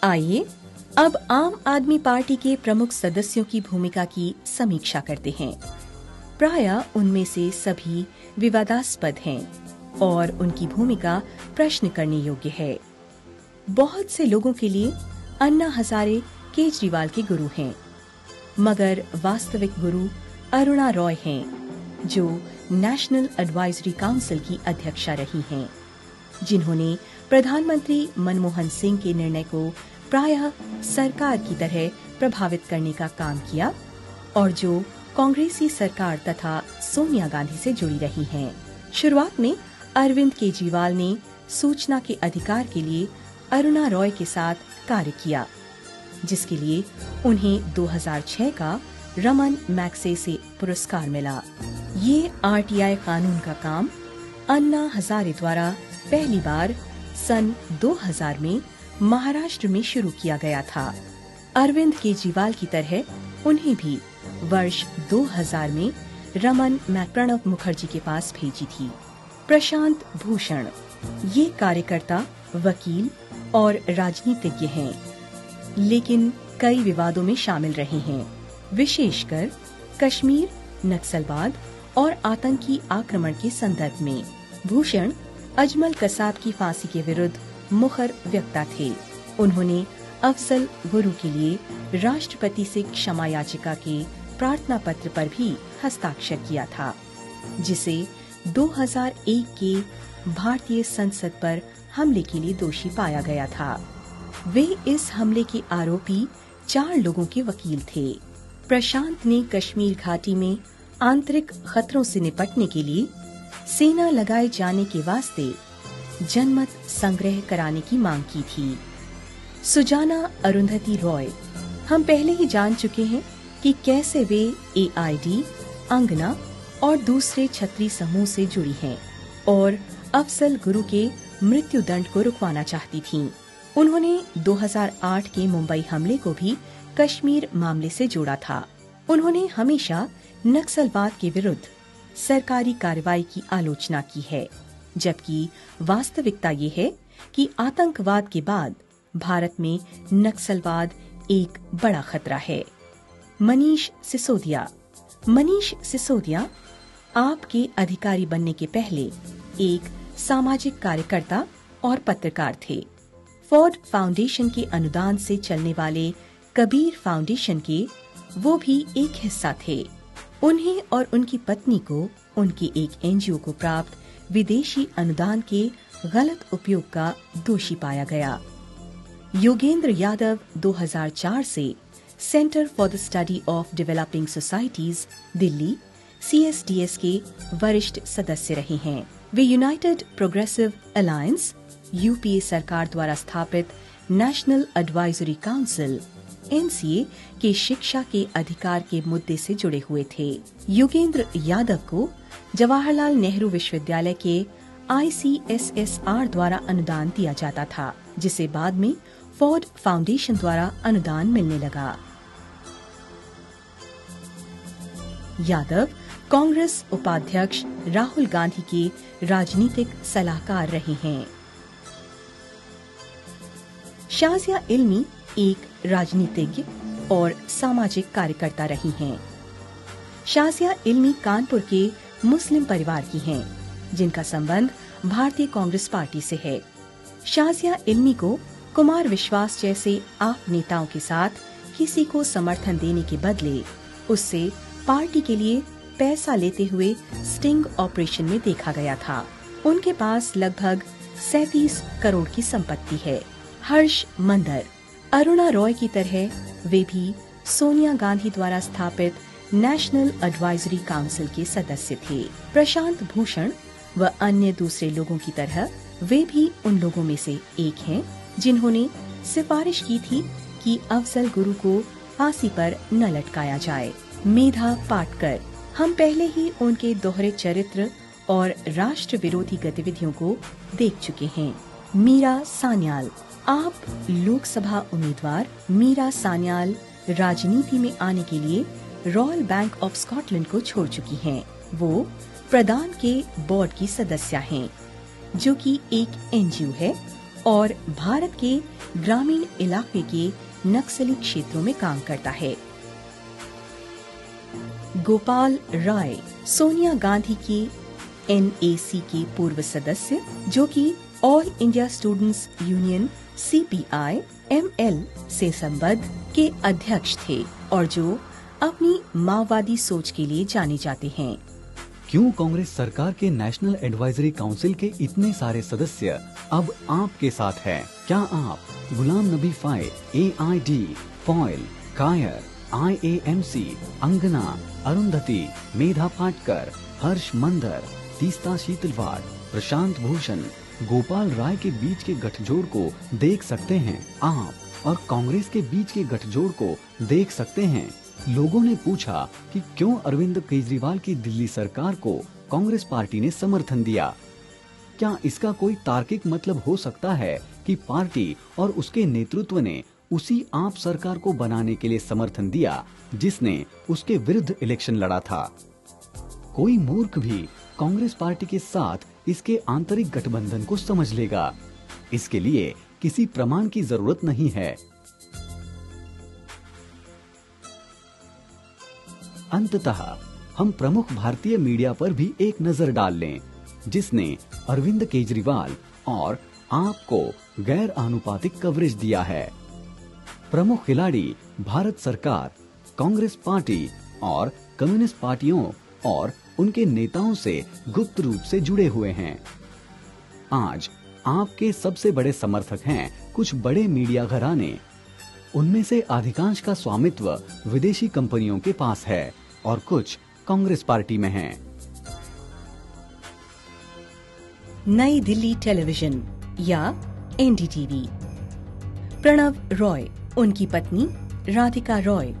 आइए अब आम आदमी पार्टी के प्रमुख सदस्यों की भूमिका की समीक्षा करते हैं। प्रायः उनमें से सभी विवादास्पद हैं और उनकी भूमिका प्रश्न करने योग्य है। बहुत से लोगों के लिए अन्ना हजारे केजरीवाल के गुरु हैं, मगर वास्तविक गुरु अरुणा रॉय हैं, जो नेशनल एडवाइजरी काउंसिल की अध्यक्षा रही हैं, जिन्होंने प्रधानमंत्री मनमोहन सिंह के निर्णय को प्रायः सरकार की तरह प्रभावित करने का काम किया और जो कांग्रेसी सरकार तथा सोनिया गांधी से जुड़ी रही हैं। शुरुआत में अरविंद केजरीवाल ने सूचना के अधिकार के लिए अरुणा रॉय के साथ कार्य किया, जिसके लिए उन्हें 2006 का रमन मैग्सेसे पुरस्कार मिला। ये आरटीआई कानून का काम अन्ना हजारे द्वारा पहली बार सन 2000 में महाराष्ट्र में शुरू किया गया था। अरविंद केजरीवाल की तरह उन्हें भी वर्ष 2000 में रमन प्रणब मुखर्जी के पास भेजी थी। प्रशांत भूषण ये कार्यकर्ता, वकील और राजनीतिज्ञ हैं, लेकिन कई विवादों में शामिल रहे हैं, विशेषकर कश्मीर, नक्सलवाद और आतंकी आक्रमण के संदर्भ में। भूषण अजमल कसाब की फांसी के विरुद्ध मुखर वक्ता थे। उन्होंने अफजल गुरु के लिए राष्ट्रपति से क्षमा याचिका के प्रार्थना पत्र पर भी हस्ताक्षर किया था, जिसे 2001 के भारतीय संसद पर हमले के लिए दोषी पाया गया था। वे इस हमले के आरोपी 4 लोगों के वकील थे। प्रशांत ने कश्मीर घाटी में आंतरिक खतरों से निपटने के लिए सेना लगाए जाने के वास्ते जनमत संग्रह कराने की मांग की थी। सुजाना अरुंधति रॉय, हम पहले ही जान चुके हैं कि कैसे वे एआईडी, अंगना और दूसरे छत्री समूह से जुड़ी हैं और अफजल गुरु के मृत्यु दंड को रुकवाना चाहती थीं। उन्होंने 2008 के मुंबई हमले को भी कश्मीर मामले से जोड़ा था। उन्होंने हमेशा नक्सलवाद के विरुद्ध सरकारी कार्रवाई की आलोचना की है, जबकि वास्तविकता ये है कि आतंकवाद के बाद भारत में नक्सलवाद एक बड़ा खतरा है। मनीष सिसोदिया आपके अधिकारी बनने के पहले एक सामाजिक कार्यकर्ता और पत्रकार थे। फोर्ड फाउंडेशन के अनुदान से चलने वाले कबीर फाउंडेशन के वो भी एक हिस्सा थे। उन्हें और उनकी पत्नी को उनके एक एनजीओ को प्राप्त विदेशी अनुदान के गलत उपयोग का दोषी पाया गया। योगेंद्र यादव 2004 से centre for the study of developing societies Delhi CSDS के वरिष्ठ सदस्य रहे हैं। वे यूनाइटेड प्रोग्रेसिव अलायंस UPA सरकार द्वारा स्थापित नेशनल एडवाइजरी काउंसिल NCA के शिक्षा के अधिकार के मुद्दे से जुड़े हुए थे। योगेंद्र यादव को जवाहरलाल नेहरू विश्वविद्यालय के ICSSR द्वारा अनुदान दिया जाता था, जिसे बाद में फोर्ड फाउंडेशन द्वारा अनुदान मिलने लगा। यादव कांग्रेस उपाध्यक्ष राहुल गांधी के राजनीतिक सलाहकार रहे हैं। शाजिया इल्मी एक राजनीतिज्ञ और सामाजिक कार्यकर्ता रही हैं। शाजिया इल्मी कानपुर के मुस्लिम परिवार की हैं, जिनका संबंध भारतीय कांग्रेस पार्टी से है। शाजिया इल्मी को कुमार विश्वास जैसे आप नेताओं के साथ किसी को समर्थन देने के बदले उससे पार्टी के लिए पैसा लेते हुए स्टिंग ऑपरेशन में देखा गया था। उनके पास लगभग 37 करोड़ की संपत्ति है। हर्ष मंदर अरुणा रॉय की तरह वे भी सोनिया गांधी द्वारा स्थापित नेशनल एडवाइजरी काउंसिल के सदस्य थे। प्रशांत भूषण व अन्य दूसरे लोगों की तरह वे भी उन लोगों में से एक हैं जिन्होंने सिफारिश की थी कि अफजल गुरु को फांसी पर न लटकाया जाए। मेधा पाटकर, हम पहले ही उनके दोहरे चरित्र और राष्ट्र विरोधी गतिविधियों को देख चुके हैं। मीरा सान्याल, आप लोकसभा उम्मीदवार मीरा सान्याल राजनीति में आने के लिए रॉयल बैंक ऑफ स्कॉटलैंड को छोड़ चुकी हैं। वो प्रदान के बोर्ड की सदस्य हैं, जो कि एक NGO है और भारत के ग्रामीण इलाके के नक्सली क्षेत्रों में काम करता है। गोपाल राय सोनिया गांधी की NAC के पूर्व सदस्य, जो कि all India students union CPI ML से संबद्ध के अध्यक्ष थे और जो अपनी माओवादी सोच के लिए जाने जाते हैं। क्यों कांग्रेस सरकार के नेशनल एडवाइजरी काउंसिल के इतने सारे सदस्य अब आपके साथ हैं? क्या आप Ghulam Nabi file, AID, foil, कायर, IAMC, अंगना, अरुंधति, मेधा पाटकर, हर्ष मंदर, तीस्ता शीतलवाड़, प्रशांत भूषण, गोपाल राय के बीच के गठजोड़ को देख सकते हैं? आप और कांग्रेस के बीच के गठजोड़ को देख सकते हैं? लोगों ने पूछा कि क्यों अरविंद केजरीवाल की दिल्ली सरकार को कांग्रेस पार्टी ने समर्थन दिया। क्या इसका कोई तार्किक मतलब हो सकता है कि पार्टी और उसके नेतृत्व ने उसी आप सरकार को बनाने के लिए समर्थन दिया जिसने उसके विरुद्ध इलेक्शन लड़ा था? कोई मूर्ख भी कांग्रेस पार्टी के साथ इसके आंतरिक गठबंधन को समझ लेगा। इसके लिए किसी प्रमाण की जरूरत नहीं है। अंततः हम प्रमुख भारतीय मीडिया पर भी एक नजर डाल लें, जिसने अरविंद केजरीवाल और आप को गैर आनुपातिक कवरेज दिया है। प्रमुख खिलाड़ी भारत सरकार, कांग्रेस पार्टी और कम्युनिस्ट पार्टियों और उनके नेताओं से गुप्त रूप से जुड़े हुए हैं। आज आपके सबसे बड़े समर्थक हैं कुछ बड़े मीडिया घराने। उनमें से अधिकांश का स्वामित्व विदेशी कंपनियों के पास है और कुछ कांग्रेस पार्टी में हैं। नई दिल्ली टेलीविजन या NDTV। प्रणव रॉय, उनकी पत्नी राधिका रॉय।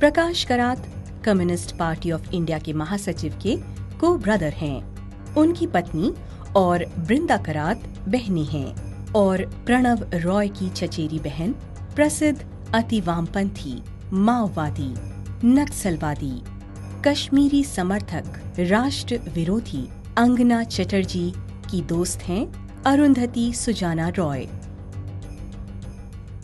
प्रकाश करात कम्युनिस्ट पार्टी ऑफ इंडिया के महासचिव के को ब्रदर हैं। उनकी पत्नी और बृंदा करात बहनें हैं और प्रणव रॉय की चचेरी बहन प्रसिद्ध अति वामपंथी, माओवादी, नक्सलवादी, कश्मीरी समर्थक, राष्ट्र विरोधी अंगना चटर्जी की दोस्त हैं अरुंधति सुजाना रॉय।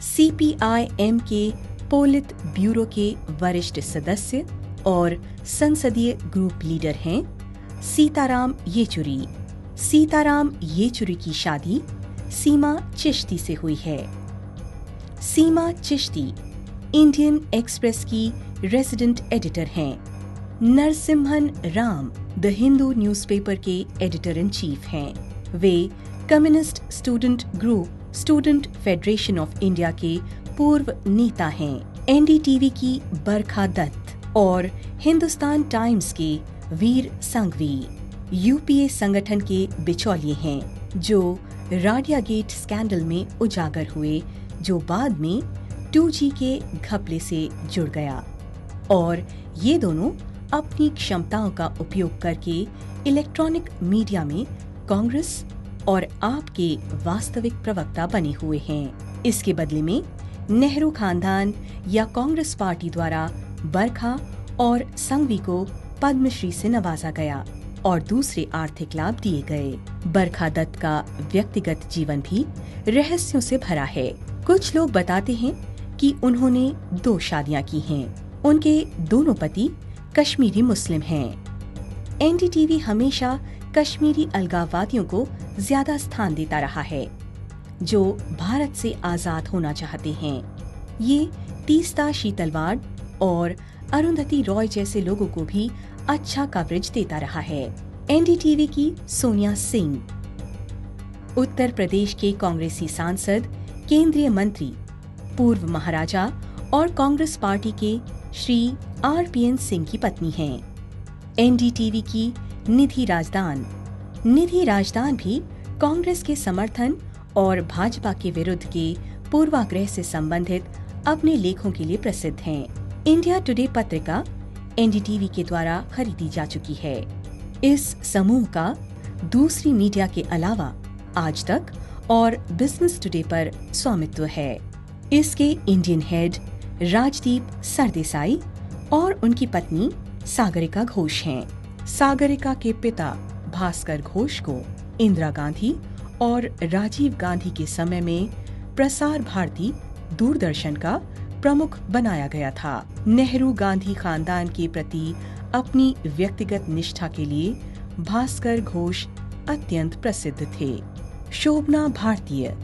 CPI-M के पोलित ब्यूरो के वरिष्ठ सदस्य और संसदीय ग्रुप लीडर हैं सीताराम येचुरी। सीताराम येचुरी की शादी सीमा चिश्ती से हुई है। सीमा चिश्ती इंडियन एक्सप्रेस की रेजिडेंट एडिटर हैं। नरसिम्हन राम द हिंदू न्यूज़पेपर के एडिटर इन चीफ हैं। वे communist student group student federation of India के पूर्व नेता हैं। NDTV की बरखा दत्त और हिंदुस्तान टाइम्स के वीर संघवी UPA संगठन के बिचौलिए हैं, जो राडिया गेट स्कैंडल में उजागर हुए, जो बाद में 2G के घपले से जुड़ गया। और ये दोनों अपनी क्षमताओं का उपयोग करके इलेक्ट्रॉनिक मीडिया में कांग्रेस और आप के वास्तविक प्रवक्ता बने हुए हैं। इसके बदले में नेहरू खानदान या कांग्रेस पार्टी द्वारा बरखा और संघवी को पद्मश्री से नवाजा गया और दूसरे आर्थिक लाभ दिए गए। बरखा दत्त का व्यक्तिगत जीवन भी रहस्यों से भरा है। कुछ लोग बताते हैं कि उन्होंने 2 शादियां की हैं। उनके दोनों पति कश्मीरी मुस्लिम हैं। NDTV हमेशा कश्मीरी अलगाववादियों को ज्यादा स्थान देता रहा है, जो भारत से आजाद होना चाहते हैं। ये तीस्ता शीतलवाड़ और अरुंधति रॉय जैसे लोगों को भी अच्छा कवरेज देता रहा है। NDTV की सोनिया सिंह, उत्तर प्रदेश के कांग्रेसी सांसद, केंद्रीय मंत्री, पूर्व महाराजा और कांग्रेस पार्टी के श्री RPN सिंह की पत्नी हैं। NDTV की निधि राजदान। निधि राजदान भी कांग्रेस के समर्थन और भाजपा के विरुद्ध के पूर्वाग्रह से संबंधित अपने लेखों के लिए प्रसिद्ध हैं। इंडिया टुडे पत्रिका NDTV के द्वारा खरीदी जा चुकी है। इस समूह का दूसरी मीडिया के अलावा आज तक और बिजनेस टुडे पर स्वामित्व है। इसके इंडियन हेड राजदीप सरदेसाई और उनकी पत्नी सागरिका घोष हैं। सागरिका के पिता भास्कर घोष को इंदिरा गांधी और राजीव गांधी के समय में प्रसार भारती दूरदर्शन का प्रमुख बनाया गया था। नेहरू गांधी खानदान के प्रति अपनी व्यक्तिगत निष्ठा के लिए भास्कर घोष अत्यंत प्रसिद्ध थे। शोभना भारतीय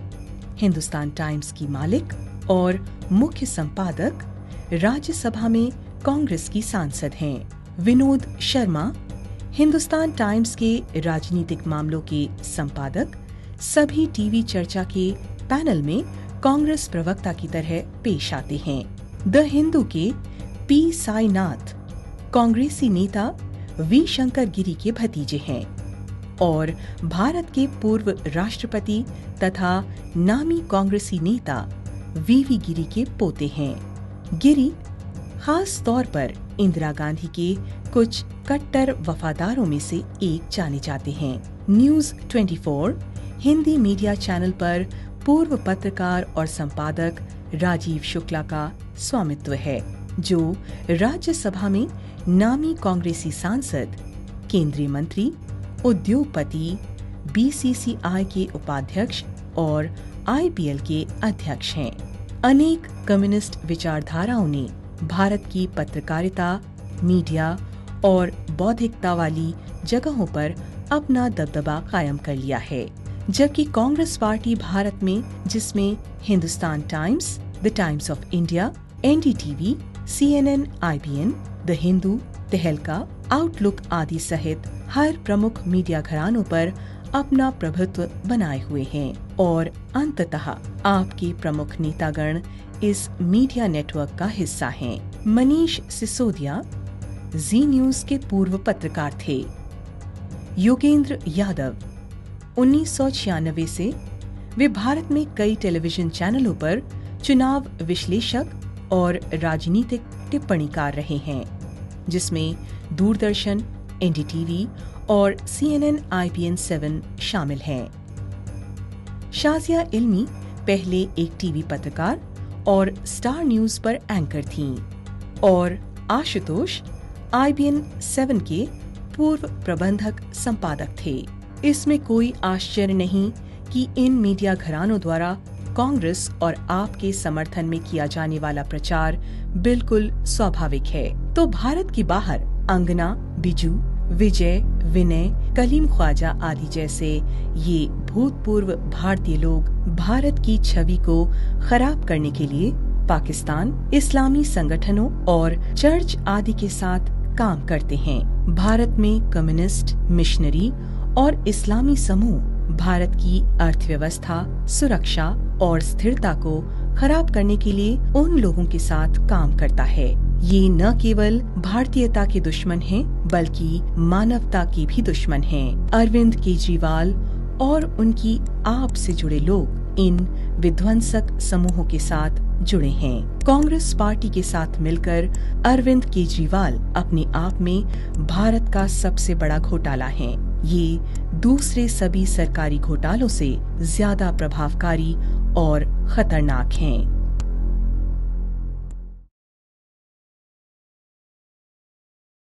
हिंदुस्तान टाइम्स की मालिक और मुख्य संपादक, राज्यसभा में कांग्रेस की सांसद हैं। विनोद शर्मा हिंदुस्तान टाइम्स के राजनीतिक मामलों के संपादक, सभी टीवी चर्चा के पैनल में कांग्रेस प्रवक्ता की तरह पेश आते हैं। द हिंदू के पी साईनाथ कांग्रेसी नेता वी शंकर गिरी के भतीजे हैं और भारत के पूर्व राष्ट्रपति तथा नामी कांग्रेसी नेता वीवी गिरी के पोते हैं। गिरी खास तौर पर इंदिरा गांधी के कुछ कट्टर वफादारों में से एक जाने जाते हैं। न्यूज 24 हिंदी मीडिया चैनल पर पूर्व पत्रकार और संपादक राजीव शुक्ला का स्वामित्व है, जो राज्यसभा में नामी कांग्रेसी सांसद, केंद्रीय मंत्री, उद्योगपति, बीसीसीआई के उपाध्यक्ष और आईपीएल के अध्यक्ष हैं। अनेक कम्युनिस्ट विचारधाराओं ने भारत की पत्रकारिता, मीडिया और बौद्धिकता वाली जगहों पर अपना दबदबा कायम कर लिया है, जबकि कांग्रेस पार्टी भारत में, जिसमें Hindustan times, the times of India, NDTV, CNN, IBN, the Hindu, तहलका, आउटलुक आदि सहित हर प्रमुख मीडिया घरानों पर अपना प्रभुत्व बनाए हुए हैं और अंततः आपके प्रमुख नेतागण इस मीडिया नेटवर्क का हिस्सा हैं। मनीष सिसोदिया जी न्यूज के पूर्व पत्रकार थे। योगेंद्र यादव 1996 से वे भारत में कई टेलीविजन चैनलों पर चुनाव विश्लेषक और राजनीतिक टिप्पणीकार रहे हैं, जिसमें दूरदर्शन, एनडीटीवी और CNN IBN 7 शामिल हैं। शाजिया इल्मी पहले एक टीवी पत्रकार और स्टार न्यूज पर एंकर थीं और आशुतोष IBN 7 के पूर्व प्रबंधक संपादक थे। इसमें कोई आश्चर्य नहीं कि इन मीडिया घरानों द्वारा कांग्रेस और आप के समर्थन में किया जाने वाला प्रचार बिल्कुल स्वाभाविक है। तो भारत के बाहर अंगना, बिजू, विजय, विनय, कलीम ख्वाजा आदि जैसे ये भूतपूर्व भारतीय लोग भारत की छवि को खराब करने के लिए पाकिस्तान, इस्लामी संगठनों और चर्च आदि के साथ काम करते हैं। भारत में कम्युनिस्ट, मिशनरी और इस्लामी समूह भारत की अर्थव्यवस्था, सुरक्षा और स्थिरता को खराब करने के लिए उन लोगों के साथ काम करता है। ये न केवल भारतीयता के दुश्मन हैं, बल्कि मानवता के भी दुश्मन हैं। अरविंद केजरीवाल और उनकी आप से जुड़े लोग इन विध्वंसक समूहों के साथ जुड़े हैं। कांग्रेस पार्टी के साथ मिलकर अरविंद केजरीवाल अपने आप में भारत का सबसे बड़ा घोटाला है। ये दूसरे सभी सरकारी घोटालों से ज्यादा प्रभावकारी और खतरनाक हैं।